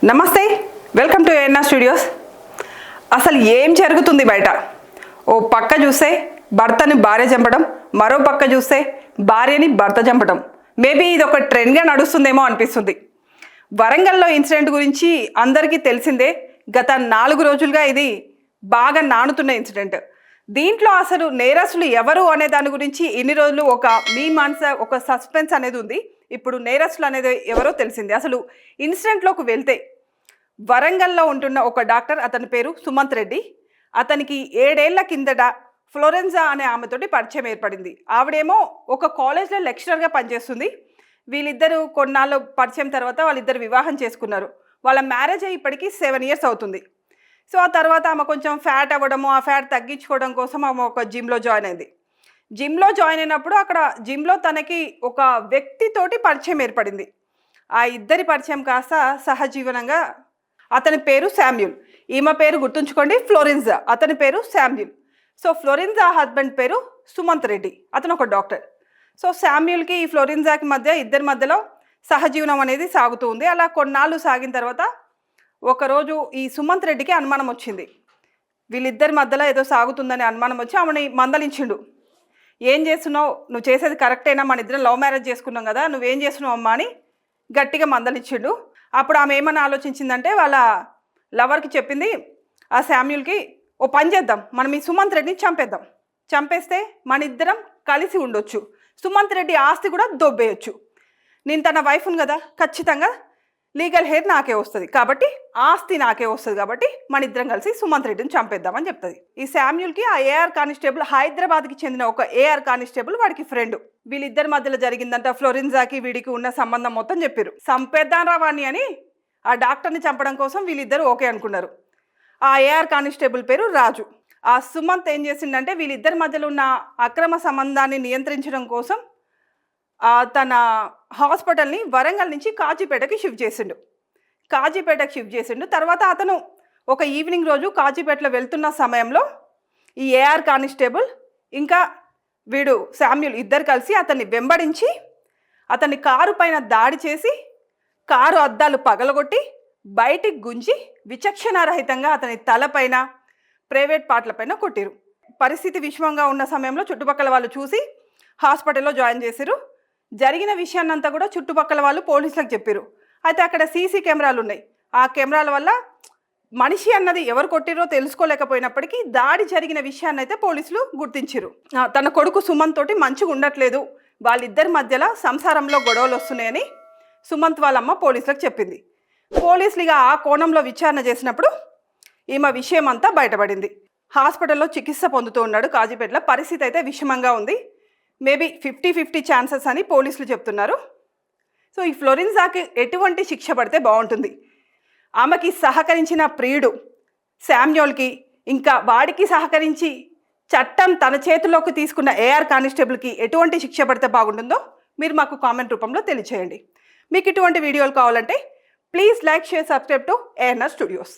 నమస్తే, welcome to ANR studios. అసలు ఏం జరుగుతుంది బయట? ఓ పక్క చూస్తే భర్తని భార్య చంపడం, మరో పక్క చూస్తే భార్యని భర్త చంపడం. మేబీ ఇది ఒక ట్రెండ్గా నడుస్తుందేమో అనిపిస్తుంది. వరంగల్లో ఇన్సిడెంట్ గురించి అందరికీ తెలిసిందే. గత 4 రోజులుగా ఇది బాగా నానుతున్న ఇన్సిడెంట్. దీంట్లో అసలు నేరస్తులు ఎవరు అనే దాని గురించి ఇన్ని రోజులు ఒక సస్పెన్స్ అనేది ఉంది. ఇప్పుడు నేరస్తులు అనేది ఎవరో తెలిసింది. అసలు ఇన్సిడెంట్లోకి వెళ్తే వరంగల్లో ఉంటున్న ఒక డాక్టర్, అతని పేరు సుమంత్ రెడ్డి. అతనికి 7 ఏళ్ల కిందట ఫ్లోరెన్జా అనే ఆమెతోటి పరిచయం ఏర్పడింది. ఆవిడేమో ఒక కాలేజ్లో లెక్చరర్గా పనిచేస్తుంది. వీళ్ళిద్దరూ కొన్నాళ్ళు పరిచయం తర్వాత వాళ్ళిద్దరు వివాహం చేసుకున్నారు. వాళ్ళ మ్యారేజ్ అయ్యి ఇప్పటికీ 7 years అవుతుంది. సో ఆ తర్వాత ఆమె కొంచెం ఫ్యాట్ అవ్వడము, ఆ ఫ్యాట్ తగ్గించుకోవడం కోసం ఆమె ఒక జిమ్లో జాయిన్ అయింది. జిమ్లో జాయిన్ అయినప్పుడు అక్కడ జిమ్లో తనకి ఒక వ్యక్తితోటి పరిచయం ఏర్పడింది. ఆ ఇద్దరి పరిచయం కాస్త సహజీవనంగా, అతని పేరు శామ్యూల్, ఈమె పేరు గుర్తుంచుకోండి ఫ్లోరెన్జా, అతని పేరు శామ్యూల్. సో ఫ్లోరెన్జా హస్బెండ్ పేరు సుమంత్ రెడ్డి, అతను ఒక డాక్టర్. సో శామ్యూల్కి ఈ ఫ్లోరెన్జాకి ఇద్దరి మధ్యలో సహజీవనం అనేది సాగుతూ ఉంది. అలా కొన్నాళ్ళు సాగిన తర్వాత ఒకరోజు ఈ సుమంత్ రెడ్డికి అనుమానం వచ్చింది. వీళ్ళిద్దరి మధ్యలో ఏదో సాగుతుందని అనుమానం వచ్చి ఆమెని మందలించిండు. ఏం చేస్తున్నావు, నువ్వు చేసేది కరెక్టేనా, మన ఇద్దరం లవ్ మ్యారేజ్ చేసుకున్నాం కదా, నువ్వేం చేస్తున్నావు అమ్మా అని గట్టిగా మందలించిండు. అప్పుడు ఆమె ఏమని ఆలోచించిందంటే వాళ్ళ లవర్కి చెప్పింది, ఆ శామ్యూల్కి, ఓ పని చేద్దాం, మనం ఈ సుమంత్ రెడ్డిని చంపేస్తే మన ఇద్దరం కలిసి ఉండొచ్చు, సుమంత్ రెడ్డి ఆస్తి కూడా దొబ్బేయచ్చు, నేను తన వైఫ్ను కదా, ఖచ్చితంగా లీగల్ హెయిర్ నాకే వస్తుంది కాబట్టి, ఆస్తి నాకే వస్తుంది కాబట్టి మన ఇద్దరం కలిసి సుమంత్ రెడ్డిని చంపేద్దామని చెప్తుంది. ఈ శామ్యూల్కి ఆ ఏఆర్ కానిస్టేబుల్, హైదరాబాద్కి చెందిన ఒక ఏఆర్ కానిస్టేబుల్ వాడికి ఫ్రెండ్. వీళ్ళిద్దరి మధ్యలో జరిగిందంట, ఫ్లోరెన్జాకి వీడికి ఉన్న సంబంధం మొత్తం చెప్పారు. చంపేద్దాం రావాణి అని ఆ డాక్టర్ని చంపడం కోసం వీళ్ళిద్దరూ ఓకే అనుకున్నారు. ఆ ఏఆర్ కానిస్టేబుల్ పేరు రాజు. ఆ సుమంత్ ఏం చేసిండంటే వీళ్ళిద్దరి మధ్యలో ఉన్న అక్రమ సంబంధాన్ని నియంత్రించడం కోసం తన హాస్పిటల్ని వరంగల్ నుంచి కాజీపేటకి షిఫ్ట్ చేసిండు. తర్వాత అతను ఒక ఈవినింగ్ రోజు కాజీపేటలో వెళ్తున్న సమయంలో ఈ ఏఆర్ కానిస్టేబుల్ ఇంకా వీడు శామ్యూల్ ఇద్దరు కలిసి అతన్ని వెంబడించి అతన్ని కారు పైన దాడి చేసి కారు అద్దాలు పగలగొట్టి బయటికి గుంజి విచక్షణారహితంగా అతని తలపైన, ప్రైవేట్ పార్ట్లపైన కొట్టిరు. పరిస్థితి విషమంగా ఉన్న సమయంలో చుట్టుపక్కల వాళ్ళు చూసి హాస్పిటల్లో జాయిన్ చేశారు. జరిగిన విషయాన్నంతా కూడా చుట్టుపక్కల వాళ్ళు పోలీసులకు చెప్పారు. అయితే అక్కడ సీసీ కెమెరాలు ఉన్నాయి. ఆ కెమెరాల వల్ల మనిషి అన్నది ఎవరు కొట్టిరో తెలుసుకోలేకపోయినప్పటికీ దాడి జరిగిన విషయాన్ని అయితే పోలీసులు గుర్తించారు. తన కొడుకు సుమంత్ తోటి మంచిగా ఉండట్లేదు, వాళ్ళిద్దరి మధ్యలో సంసారంలో గొడవలు వస్తున్నాయని సుమంత్ వాళ్ళమ్మ పోలీసులకు చెప్పింది. పోలీసులు ఇక ఆ కోణంలో విచారణ చేసినప్పుడు ఈమె విషయం అంతా బయటపడింది. హాస్పిటల్లో చికిత్స పొందుతూ ఉన్నాడు కాజీపేటలో. పరిస్థితి అయితే విషమంగా ఉంది. మేబీ 50-50 ఛాన్సెస్ అని పోలీసులు చెప్తున్నారు. సో ఈ ఫ్లోరెన్జాకి ఎటువంటి శిక్ష పడితే బాగుంటుంది? ఆమెకి సహకరించిన ప్రియుడు శామ్యూల్కి, ఇంకా వాడికి సహకరించి చట్టం తన చేతిలోకి తీసుకున్న ఏఆర్ కానిస్టేబుల్కి ఎటువంటి శిక్ష పడితే బాగుంటుందో మీరు మాకు కామెంట్ రూపంలో తెలియచేయండి. మీకు ఇటువంటి వీడియోలు కావాలంటే please like, share, subscribe to ANR studios.